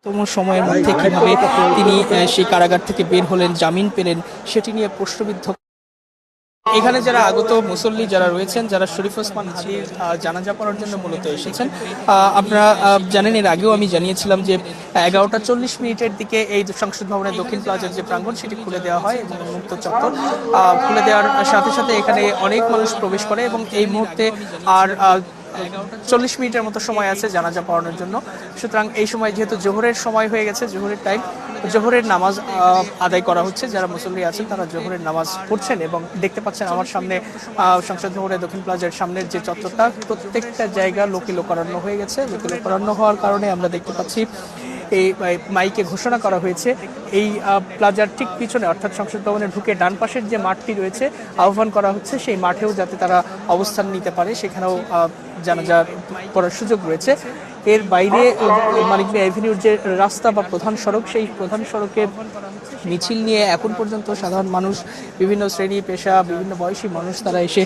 তম সময়ের মধ্যে কিভাবে তিনি সেই কারাগার থেকে বের হলেন, জামিন পেলেন, সেটি নিয়ে প্রশ্নবিদ্ধ। এখানে যারা আগত মুসল্লি যারা রয়েছেন, যারা শরীফ ওসমান হাদির জানাজা পড়ার জন্য মূলত এসেছেন, আপনারা জানেন এর আগেও আমি জানিয়েছিলাম যে 11টা 40 মিনিটের দিকে এই সংসদ ভবনের দক্ষিণ প্লাজার যে প্রাঙ্গণ সেটি খুলে দেওয়া হয় এবং মুক্ত চত্বর খুলে দেওয়ার সাথে সাথে এখানে অনেক মানুষ প্রবেশ করে এবং এই মুহূর্তে আর 40 মিনিটের মতো সময় আছে জানাজা পড়ানোর জন্য। সুতরাং এই সময় যেহেতু জোহরের সময় হয়ে গেছে, জোহরের টাইম, জোহরের নামাজ আদায় করা হচ্ছে। যারা মুসল্লি আছেন তারা জোহরের নামাজ পড়ছেন এবং দেখতে পাচ্ছেন আমার সামনে সংসদ ভবনের দক্ষিণ প্লাজার সামনের যে চত্বরটা, প্রত্যেকটা জায়গা লোকে লোকারণ্য হয়ে গেছে। লোকে লোকারণ্য হওয়ার কারণে আমরা দেখতে পাচ্ছি এই মাইকে ঘোষণা করা হয়েছে এই প্লাজার ঠিক পিছনে, অর্থাৎ সংসদ ভবনে ঢুকে ডান পাশের যে মাঠটি রয়েছে, আহ্বান করা হচ্ছে সেই মাঠেও যাতে তারা অবস্থান নিতে পারে, সেখানেও জানাজা পড়ার সুযোগ রয়েছে। এর বাইরে মানিক মিয়া এভিনিউর যে রাস্তা বা প্রধান সড়ক, সেই প্রধান সড়কে মিছিল নিয়ে এখন পর্যন্ত সাধারণ মানুষ, বিভিন্ন শ্রেণী পেশা, বিভিন্ন বয়সী মানুষ তারা এসে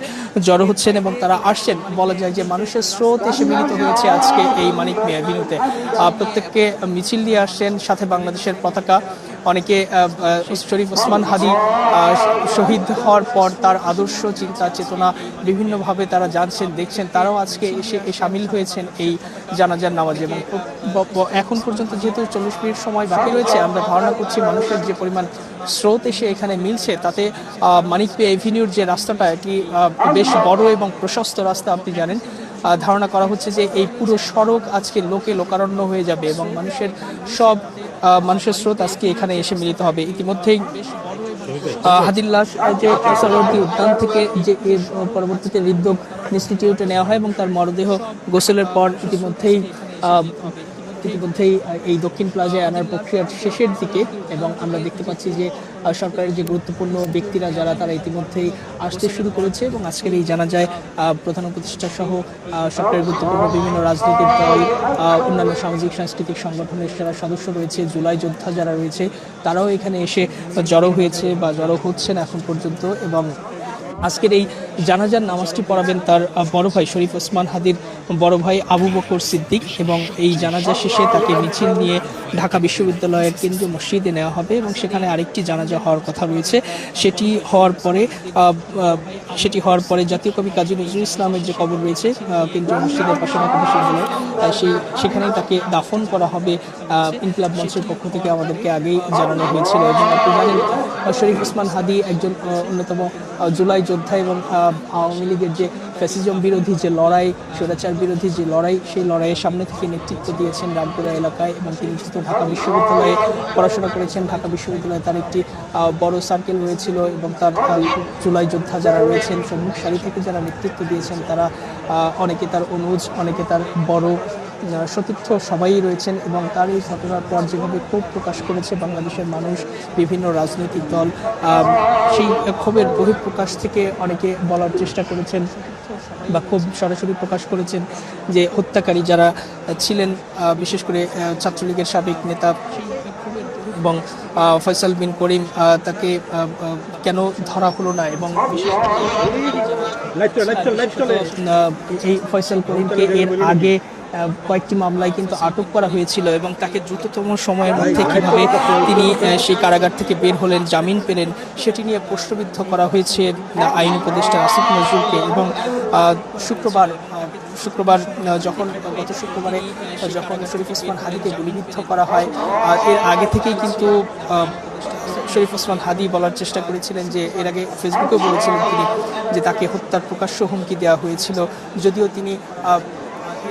জড়ো হচ্ছেন এবং তারা আসছেন। বলা যায় যে মানুষের স্রোত এসে মিলিত হয়েছে আজকে এই মানিক মিয়া এভিনিউতে। প্রত্যেককে মিছিল নিয়ে আসছেন, সাথে বাংলাদেশের পতাকা। অনেকে শরীফ ওসমান হাদি শহীদ হওয়ার পর তার আদর্শ, চিন্তা, চেতনা বিভিন্নভাবে তারা জানছেন, দেখছেন, তারাও আজকে এসে সামিল হয়েছেন এই জানাজার নামাজে। এবং এখন পর্যন্ত যেহেতু 40 মিনিট সময় বাকি রয়েছে, আমরা ধারণা করছি মানুষের যে পরিমাণ স্রোত এসে এখানে মিলছে, তাতে মানিক মিয়া এভিনিউর যে রাস্তাটা, এটি বেশ বড় এবং প্রশস্ত রাস্তা, আপনি জানেন। ধারণা করা হচ্ছে যে এই পুরো সড়ক আজকে লোকে লোকারণ্য হয়ে যাবে এবং মানুষের স্রোত আজকে এখানে এসে মিলিত হবে। ইতিমধ্যেই হাদির লাশ যে সরোয়ার্দী উদ্যান থেকে যে পরবর্তীতে হৃদরোগ ইনস্টিটিউটে নেওয়া হয় এবং তার মরদেহ গোসলের পর ইতিমধ্যেই এই দক্ষিণ প্লাজায় আনার প্রক্রিয়ার শেষের দিকে। এবং আমরা দেখতে পাচ্ছি যে সরকারের যে গুরুত্বপূর্ণ ব্যক্তিরা যারা, তারা ইতিমধ্যেই আসতে শুরু করেছে এবং আজকের এই জানাজায় প্রধান উপদেষ্টা সহ সরকারের গুরুত্বপূর্ণ বিভিন্ন রাজনৈতিক দল, অন্যান্য সামাজিক সাংস্কৃতিক সংগঠনের যারা সদস্য রয়েছে, জুলাই যোদ্ধা যারা রয়েছে, তারাও এখানে এসে জড়ো হয়েছে বা জড়ো হচ্ছেন এখন পর্যন্ত। এবং আজকের এই জানাজার নামাজটি পড়াবেন তার বড় ভাই শরীফ ওসমান হাদির বড় ভাই আবু বকর সিদ্দিক। এবং এই জানাজা শেষে তাকে মিছিল নিয়ে ঢাকা বিশ্ববিদ্যালয়ের কেন্দ্রীয় মসজিদে নেওয়া হবে এবং সেখানে আরেকটি জানাজা হওয়ার কথা রয়েছে। সেটি হওয়ার পরে জাতীয় কবি কাজী নজরুল ইসলামের যে কবর রয়েছে কেন্দ্রীয় মসজিদের পাশে ঢাকা বিশ্ববিদ্যালয়, সেখানেই তাকে দাফন করা হবে। ইনকিলাব মঞ্চের পক্ষ থেকে আমাদেরকে আগেই জানানো হয়েছিল। এবং আপনি জানেন শরীফ ওসমান হাদি একজন অন্যতম জুলাই যোদ্ধা এবং আওয়ামী লীগের যে ফ্যাসিজম বিরোধী যে লড়াই, স্বৈরাচার বিরোধী যে লড়াই, সেই লড়াইয়ের সামনে থেকে নেতৃত্ব দিয়েছেন রামপুরা এলাকায়। এবং তিনি যেহেতু ঢাকা বিশ্ববিদ্যালয়ে পড়াশোনা করেছেন, ঢাকা বিশ্ববিদ্যালয়ে তার একটি বড় সার্কেল রয়েছিল এবং তার জুলাই যোদ্ধা যারা রয়েছেন, সম্মুখ সারি থেকে যারা নেতৃত্ব দিয়েছেন, তারা অনেকে তার অনুজ, অনেকে তার বড় সতীর্থ সবাই রয়েছেন। এবং তার এই ঘটনার পর যেভাবে ক্ষোভ প্রকাশ করেছে বাংলাদেশের মানুষ, বিভিন্ন রাজনৈতিক দল, সেই ক্ষোভের বহিঃপ্রকাশ থেকে অনেকে বলার চেষ্টা করেছেন বা ক্ষোভ সরাসরি প্রকাশ করেছেন যে হত্যাকারী যারা ছিলেন, বিশেষ করে ছাত্রলীগের সাবেক নেতা এবং ফয়সাল বিন করিম, তাকে কেন ধরা হলো না। এবং এই ফয়সাল করিমকে এর আগে কয়েকটি মামলায় কিন্তু আটক করা হয়েছিল এবং তাকে দ্রুততম সময়ের মধ্যে কিভাবে তিনি সেই কারাগার থেকে বের হলেন, জামিন পেলেন, সেটি নিয়ে প্রশ্নবিদ্ধ করা হয়েছে আইন উপদেষ্টা আসিফ নজরুলকে। এবং শুক্রবার গত শুক্রবারে যখন শরীফ ওসমান হাদিকে গুলিবিদ্ধ করা হয়, এর আগে থেকেই কিন্তু শরীফ ওসমান হাদি বলার চেষ্টা করেছিলেন যে, এর আগে ফেসবুকেও বলেছিলেন তিনি যে তাকে হত্যার প্রকাশ্য হুমকি দেওয়া হয়েছিল। যদিও তিনি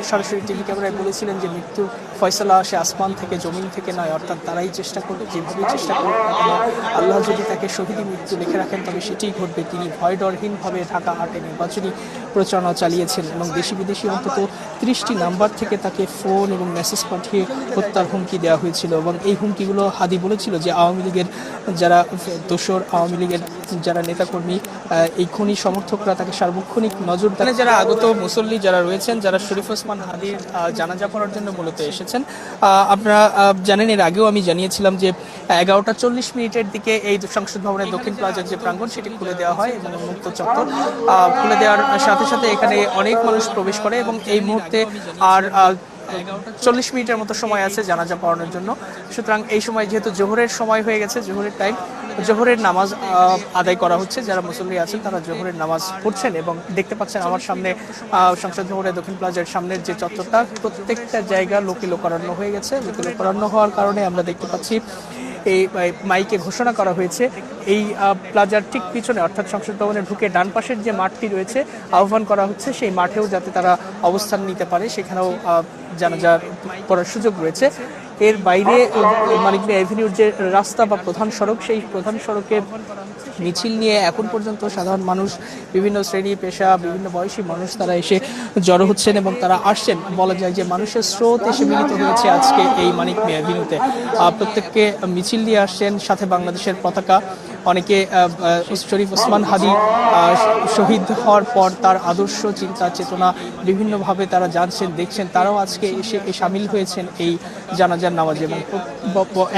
সরাসরি টিভি ক্যামেরায় বলেছিলেন যে মৃত্যুর ফয়সালা আসে আসমান থেকে, জমিন থেকে নয়। অর্থাৎ তারাই চেষ্টা করবে, যেভাবেই চেষ্টা করুক না কেন, আল্লাহ যদি তাকে শহীদী মৃত্যু লিখে রাখেন তবে সেটাই ঘটবে। তিনি ভয় ডরহীনভাবে ঢাকা হাটে নির্বাচনী প্রচারণা চালিয়েছেন এবং দেশি বিদেশি অন্তত 30টি নাম্বার থেকে তাকে ফোন এবং মেসেজ পাঠিয়ে হত্যার হুমকি দেওয়া হয়েছিল। এবং এই হুমকিগুলো হাদি বলেছিল যে আওয়ামী লীগের যারা দোসর, আওয়ামী লীগের যারা নেতাকর্মী, এই খুনি সমর্থকরা তাকে সার্বক্ষণিক নজরদারি। যারা আগত মুসল্লি যারা রয়েছেন, যারা শরীফ ওসমান হাদির জানাজা পড়ার জন্য মূলত এসেছেন, আপনারা জানেন এর আগেও আমি জানিয়েছিলাম যে 11টা 40 মিনিটের দিকে এই সংসদ ভবনের দক্ষিণ প্লাজার যে প্রাঙ্গণ সেটি খুলে দেওয়া হয় এবং মুক্ত চত্বর খুলে দেওয়ার সাথে সাথে এখানে অনেক মানুষ প্রবেশ করে এবং এই মুহূর্তে আর 40 মিনিটের মতো সময় আছে জানাজা পড়ানোর জন্য। সুতরাং এই সময় যেহেতু জোহরের সময় হয়ে গেছে, জোহরের টাইম, জোহরের নামাজ আদায় করা হচ্ছে। যারা মুসল্লি আছেন তারা জোহরের নামাজ পড়ছেন এবং দেখতে পাচ্ছেন আমার সামনে সংসদ ভবনের দক্ষিণ প্লাজার সামনের যে চত্বরটা, প্রত্যেকটা জায়গা লোকে লোকারণ্য হয়ে গেছে। লোকে লোকারণ্য হওয়ার কারণে আমরা দেখতে পাচ্ছি এই মাইকে ঘোষণা করা হয়েছে এই প্লাজার ঠিক পিছনে অর্থাৎ সংসদ ভবনে ঢুকে ডান পাশের যে মাঠটি রয়েছে আহ্বান করা হচ্ছে সেই মাঠেও যাতে তারা অবস্থান নিতে পারে, সেখানেও জানাজা পড়ার সুযোগ রয়েছে। এর বাইরে মানিক মিয়া এভিনিউর যে রাস্তা বা প্রধান সড়ক, সেই প্রধান সড়কে মিছিল নিয়ে এখন পর্যন্ত সাধারণ মানুষ, বিভিন্ন শ্রেণী পেশা, বিভিন্ন বয়সী মানুষ তারা এসে জড়ো হচ্ছেন এবং তারা আসছেন। বলা যায় যে মানুষের স্রোত এসে মিলিত হয়েছে আজকে এই মানিক মিয়া এভিনিউতে। প্রত্যেককে মিছিল নিয়ে আসছেন, সাথে বাংলাদেশের পতাকা। অনেকে শরীফ ওসমান হাদি শহীদ হওয়ার পর তার আদর্শ, চিন্তা, চেতনা বিভিন্নভাবে তারা জানছেন, দেখছেন। তারাও আজকে এসে সামিল হয়েছেন এই জানাজার নামাজে। এবং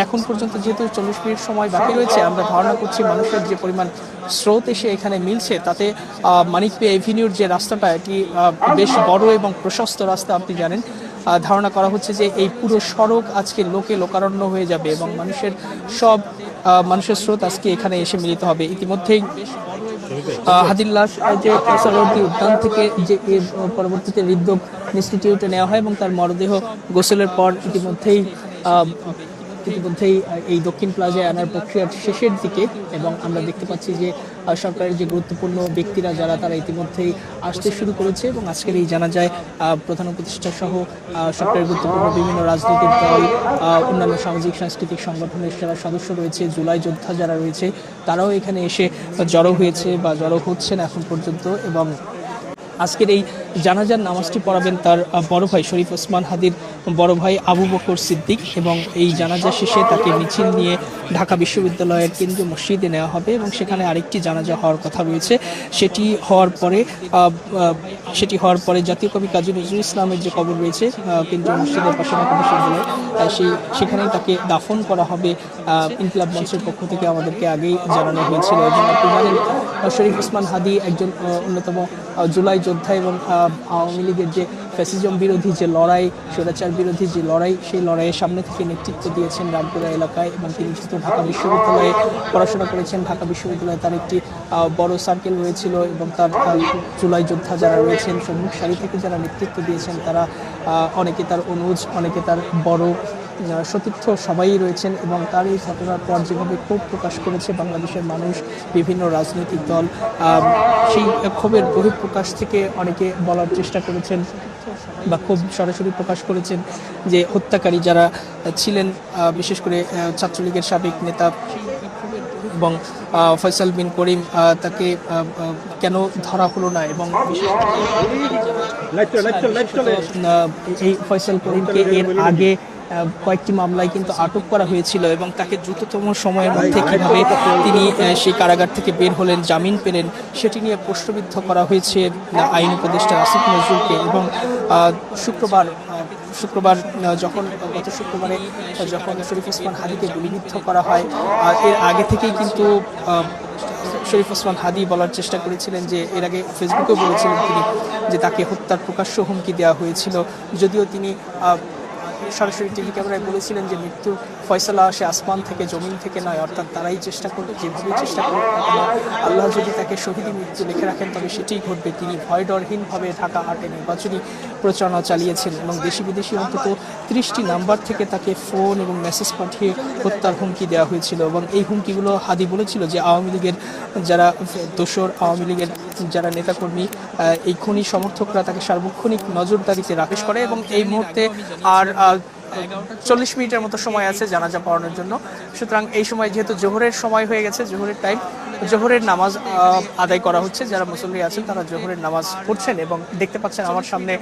এখন পর্যন্ত যেহেতু 40 মিনিট সময় বাকি রয়েছে, আমরা ধারণা করছি মানুষের যে পরিমাণ স্রোত এসে এখানে মিলছে, তাতে মানিক মিয়া এভিনিউর যে রাস্তাটা, এটি বেশ বড় এবং প্রশস্ত রাস্তা, আপনি জানেন। ধারণা করা হচ্ছে যে এই পুরো সড়ক আজকে লোকে লোকারণ্য হয়ে যাবে এবং মানুষের স্রোত আজকে এখানে এসে মিলিত হবে। ইতিমধ্যেই হাদির লাশ যে সরোয়ার্দী উদ্যান থেকে যে পরবর্তীতে হৃদরোগ ইনস্টিটিউটে নেওয়া হয় এবং তার মরদেহ গোসলের পর ইতিমধ্যেই এই দক্ষিণ প্লাজায় আনার প্রক্রিয়ার শেষের দিকে। এবং আমরা দেখতে পাচ্ছি যে সরকারের যে গুরুত্বপূর্ণ ব্যক্তিরা যারা, তারা ইতিমধ্যেই আসতে শুরু করেছে এবং আজকের এই জানাজায় প্রধান উপদেষ্টা সহ সরকারের গুরুত্বপূর্ণ বিভিন্ন রাজনৈতিক দল, অন্যান্য সামাজিক সাংস্কৃতিক সংগঠনের যারা সদস্য রয়েছে, জুলাই যোদ্ধা যারা রয়েছে, তারাও এখানে এসে জড়ো হয়েছে বা জড়ো হচ্ছেন এখন পর্যন্ত। এবং আজকের এই জানাজার নামাজটি পড়াবেন তার বড় ভাই শরীফ ওসমান হাদির বড় ভাই আবু বকর সিদ্দিক। এবং এই জানাজা শেষে তাকে মিছিল নিয়ে ঢাকা বিশ্ববিদ্যালয়ের কেন্দ্রীয় মসজিদে নেওয়া হবে এবং সেখানে আরেকটি জানাজা হওয়ার কথা রয়েছে। সেটি হওয়ার পরে জাতীয় কবি কাজী নজরুল ইসলামের যে কবর রয়েছে কেন্দ্রীয় মসজিদের পাশে ঢাকা বিশ্ববিদ্যালয়, সেখানেই তাকে দাফন করা হবে। ইনকিলাব মঞ্চের পক্ষ থেকে আমাদেরকে আগেই জানানো হয়েছিল। এবং আপনি জানেন শরীফ ওসমান হাদি একজন অন্যতম জুলাই যোদ্ধা এবং আওয়ামী লীগের যে ফ্যাসিজম বিরোধী যে লড়াই, স্বৈরাচার বিরোধী যে লড়াই, সেই লড়াইয়ের সামনে থেকে নেতৃত্ব দিয়েছেন রামপুরা এলাকায়। এবং তিনি যেহেতু ঢাকা বিশ্ববিদ্যালয়ে পড়াশোনা করেছেন, ঢাকা বিশ্ববিদ্যালয়ে তার একটি বড় সার্কেল রয়েছিল এবং তার জুলাই যোদ্ধা যারা রয়েছেন, সম্মুখ সারি থেকে যারা নেতৃত্ব দিয়েছেন, তারা অনেকে তার অনুজ, অনেকে তার বড় সতীর্থ সবাই রয়েছেন। এবং তার এই ঘটনার পর যেভাবে ক্ষোভ প্রকাশ করেছে বাংলাদেশের মানুষ, বিভিন্ন রাজনৈতিক দল, সেই ক্ষোভের বহিঃপ্রকাশ থেকে অনেকে বলার চেষ্টা করেছেন বা ক্ষোভ সরাসরি প্রকাশ করেছেন যে হত্যাকারী যারা ছিলেন, বিশেষ করে ছাত্রলীগের সাবেক নেতা এবং ফয়সাল বিন করিম, তাকে কেন ধরা হলো না। এবং এই ফয়সাল করিমকে এর আগে কয়েকটি মামলায় কিন্তু আটক করা হয়েছিল এবং তাকে দ্রুততম সময়ের মধ্যে কিভাবে তিনি সেই কারাগার থেকে বের হলেন, জামিন পেলেন, সেটি নিয়ে প্রশ্নবিদ্ধ করা হয়েছে আইন উপদেষ্টা আসিফ নজরুলকে। এবং শুক্রবার গত শুক্রবারে যখন শরীফ ওসমান হাদিকে গুলিবিদ্ধ করা হয়, এর আগে থেকেই কিন্তু শরীফ ওসমান হাদি বলার চেষ্টা করেছিলেন যে, এর আগে ফেসবুকেও বলেছিলেন তিনি যে তাকে হত্যার প্রকাশ্য হুমকি দেওয়া হয়েছিল। যদিও তিনি সরাসরি টিভি ক্যামেরায় বলেছিলেন যে মৃত্যুর ফয়সালা আসে আসমান থেকে, জমিন থেকে নয়। অর্থাৎ তারাই চেষ্টা করবে, যেভাবে চেষ্টা করবে, আল্লাহ যদি তাকে শহীদ মৃত্যু লিখে রাখেন তবে সেটাই ঘটবে। তিনি ভয় ডরহীনভাবে ঢাকা 8-এ নির্বাচনী প্রচারণা চালিয়েছেন এবং দেশি বিদেশি অন্তত 30টি নাম্বার থেকে তাকে ফোন এবং মেসেজ পাঠিয়ে হত্যার হুমকি দেওয়া হয়েছিল। এবং এই হুমকিগুলো হাদি বলেছিল যে আওয়ামী লীগের যারা দোসর, আওয়ামী লীগের যারা নেতাকর্মী, এই খুনি সমর্থকরা তাকে সার্বক্ষণিক নজরদারিতে রাখেশ করে। এবং এই মুহূর্তে আর 40 মিনিটের মতো সময় আছে জানাজা পড়ানোর জন্য। সুতরাং এই সময় যেহেতু জোহরের সময় হয়ে গেছে, জোহরের টাইম, জোহরের নামাজ আদায় করা হচ্ছে। যারা মুসল্লি আছেন তারা জোহরের নামাজ পড়ছেন এবং দেখতে পাচ্ছেন আমার সামনে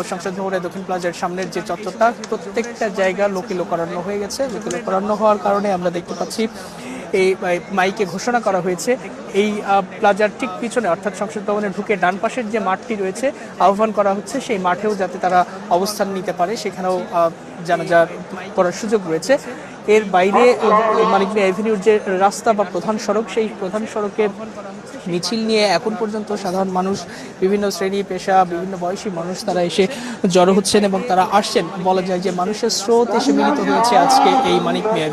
সংসদ ভবনের দক্ষিণ প্লাজার সামনের যে চত্বরটা, প্রত্যেকটা জায়গা লোকে লোকারণ্য হয়ে গেছে। লোকে লোকারণ্য হওয়ার কারণে আমরা দেখতে পাচ্ছি এই মাইকে ঘোষণা করা হয়েছে এই প্লাজার ঠিক পিছনে অর্থাৎ সংসদ ভবনে ঢুকে ডান পাশের যে মাঠটি রয়েছে আহ্বান করা হচ্ছে সেই মাঠেও যাতে তারা অবস্থান নিতে পারে, সেখানেও জানাজা পড়ার সুযোগ রয়েছে। এর বাইরে মানিক মিয়া এভিনিউর যে রাস্তা বা প্রধান সড়ক, সেই প্রধান সড়কে মিছিল নিয়ে এখন পর্যন্ত সাধারণ মানুষ, বিভিন্ন শ্রেণী পেশা, বিভিন্ন বয়সী মানুষ তারা এসে জড়ো হচ্ছেন এবং তারা আসছেন। বলা যায় যে মানুষের স্রোত এসে মিলিত হয়েছে আজকে এই মানিক মিয়া